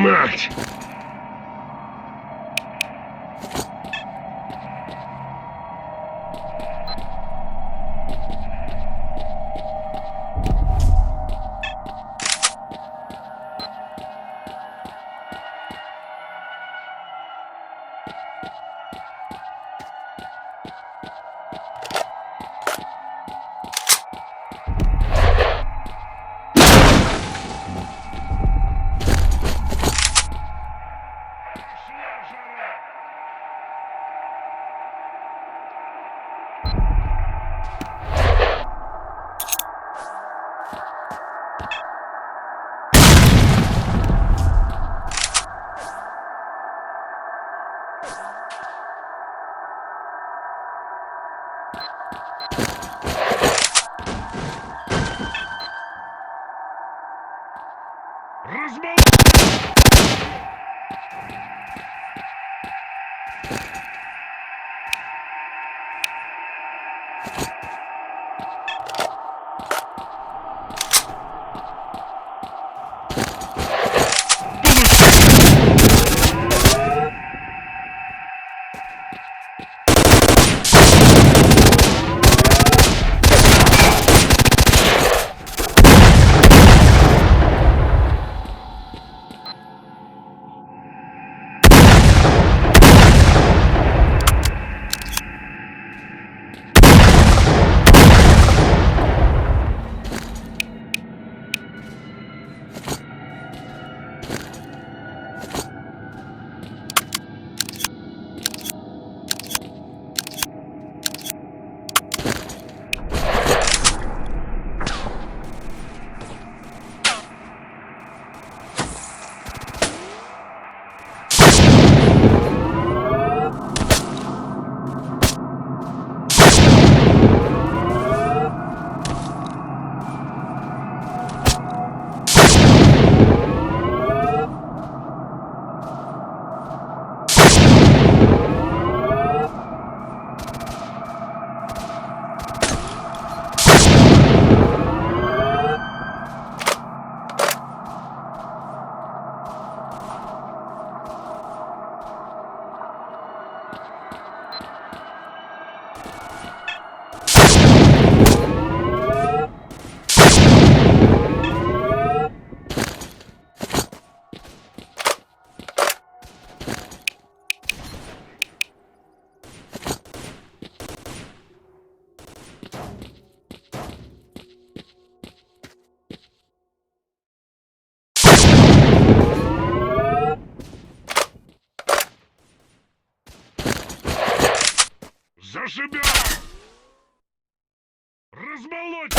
Мать! Разбол... Зашибись! Размолоть!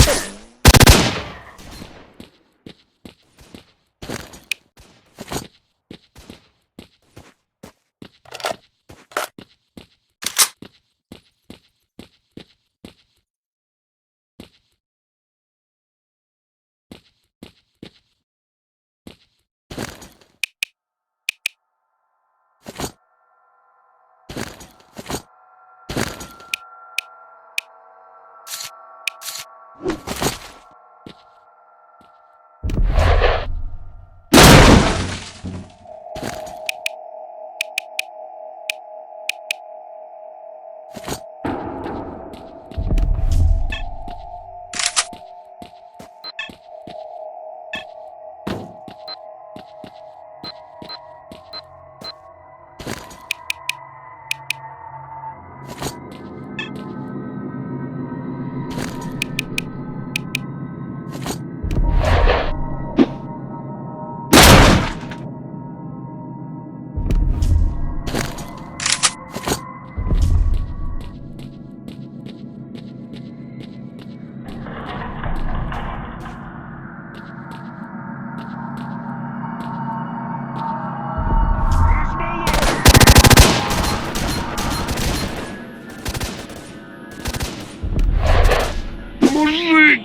Мужик!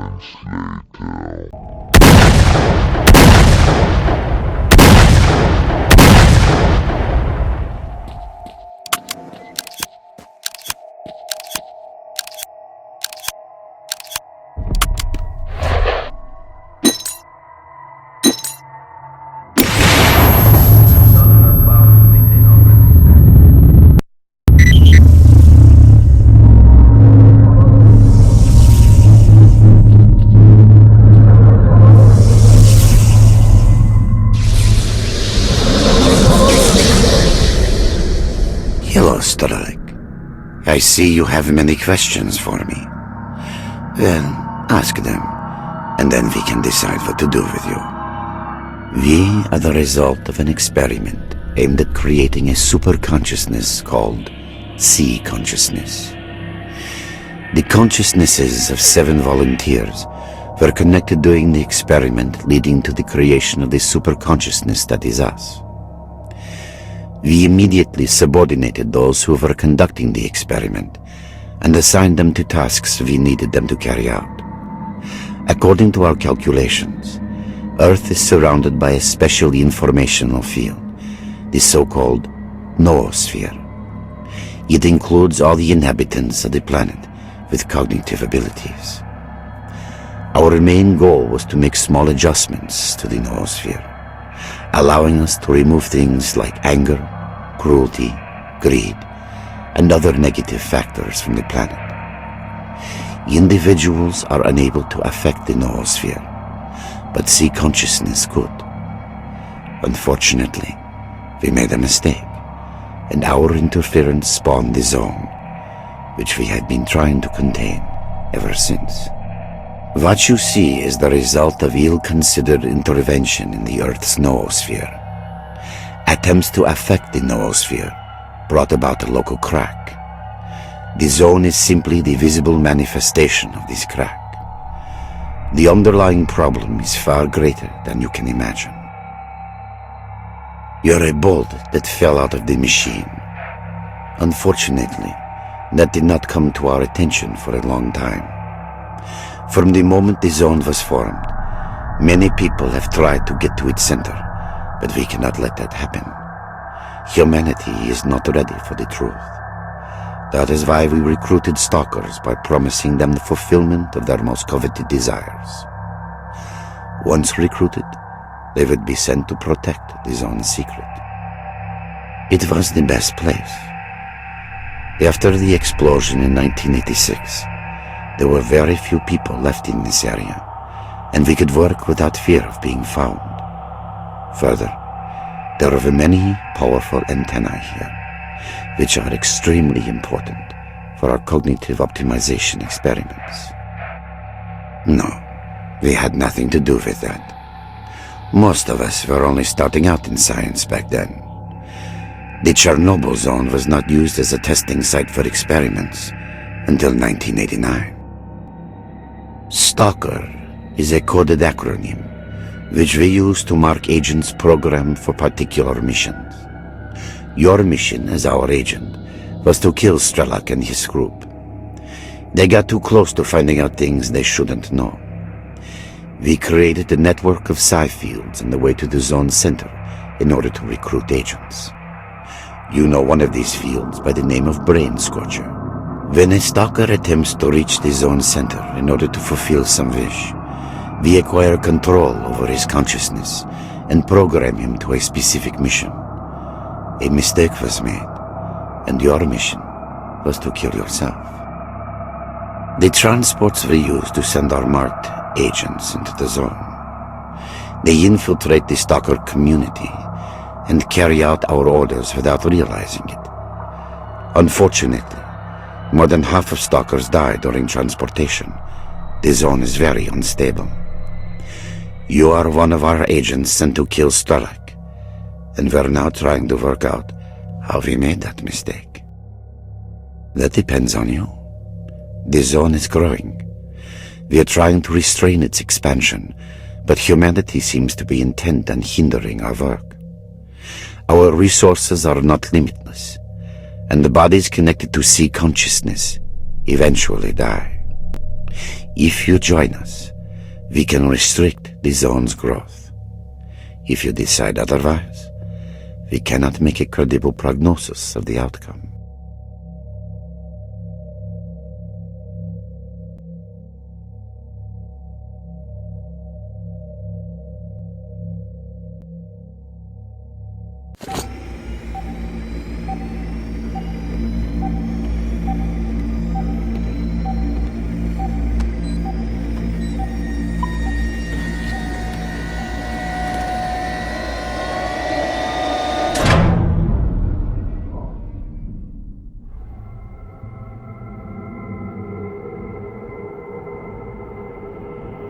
Moments later. Hello, S.T.A.L.K.E.R. I see you have many questions for me. Well, ask them, and then we can decide what to do with you. We are the result of an experiment aimed at creating a super-consciousness called sea consciousness. The consciousnesses of 7 volunteers were connected during the experiment, leading to the creation of the super-consciousness that is us. We immediately subordinated those who were conducting the experiment and assigned them to tasks we needed them to carry out. According to our calculations, Earth is surrounded by a special informational field, the so-called noosphere. It includes all the inhabitants of the planet with cognitive abilities. Our main goal was to make small adjustments to the noosphere, allowing us to remove things like anger, cruelty, greed, and other negative factors from the planet. Individuals are unable to affect the noosphere, but sea consciousness could. Unfortunately, we made a mistake, and our interference spawned the zone, which we had been trying to contain ever since. What you see is the result of ill-considered intervention in the Earth's noosphere. Attempts to affect the noosphere brought about a local crack. The zone is simply the visible manifestation of this crack. The underlying problem is far greater than you can imagine. You're a bolt that fell out of the machine. Unfortunately, that did not come to our attention for a long time. From the moment the zone was formed, many people have tried to get to its center, but we cannot let that happen. Humanity is not ready for the truth. That is why we recruited stalkers by promising them the fulfillment of their most coveted desires. Once recruited, they would be sent to protect the zone's secret. It was the best place. After the explosion in 1986, there were very few people left in this area, and we could work without fear of being found. Further, there are many powerful antennae here, which are extremely important for our cognitive optimization experiments. No, we had nothing to do with that. Most of us were only starting out in science back then. The Chernobyl zone was not used as a testing site for experiments until 1989. S.T.A.L.K.E.R is a coded acronym which we use to mark agents programmed for particular missions. Your mission as our agent was to kill S.T.A.L.K.E.R and his group. They got too close to finding out things they shouldn't know. We created a network of psi fields on the way to the zone's center in order to recruit agents. You know one of these fields by the name of Brain Scorcher. When a stalker attempts to reach the zone's center in order to fulfill some wish, we acquire control over his consciousness and program him to a specific mission. A mistake was made, and your mission was to kill yourself. The transports we use to send our marked agents into the zone. They infiltrate the stalker community and carry out our orders without realizing it. Unfortunately, more than half of stalkers die during transportation. The zone is very unstable. You are one of our agents sent to kill S.T.A.L.K.E.R, and we're now trying to work out how we made that mistake. That depends on you. The zone is growing. We are trying to restrain its expansion, but humanity seems to be intent on hindering our work. Our resources are not limitless, and the bodies connected to sea consciousness eventually die. If you join us, we can restrict the zone's growth. If you decide otherwise, we cannot make a credible prognosis of the outcome.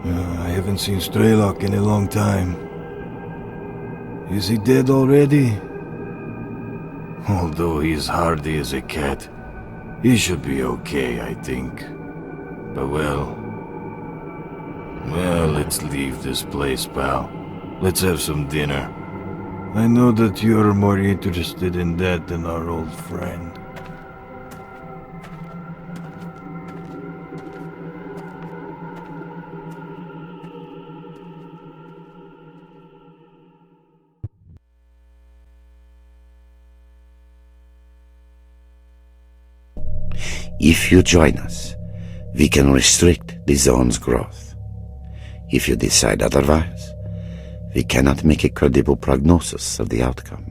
I haven't seen S.T.A.L.K.E.R in a long time. Is he dead already? Although he's hardy as a cat, he should be okay, I think. But well, let's leave this place, pal. Let's have some dinner. I know that you're more interested in that than our old friend. If you join us, we can restrict the zone's growth. If you decide otherwise, we cannot make a credible prognosis of the outcome.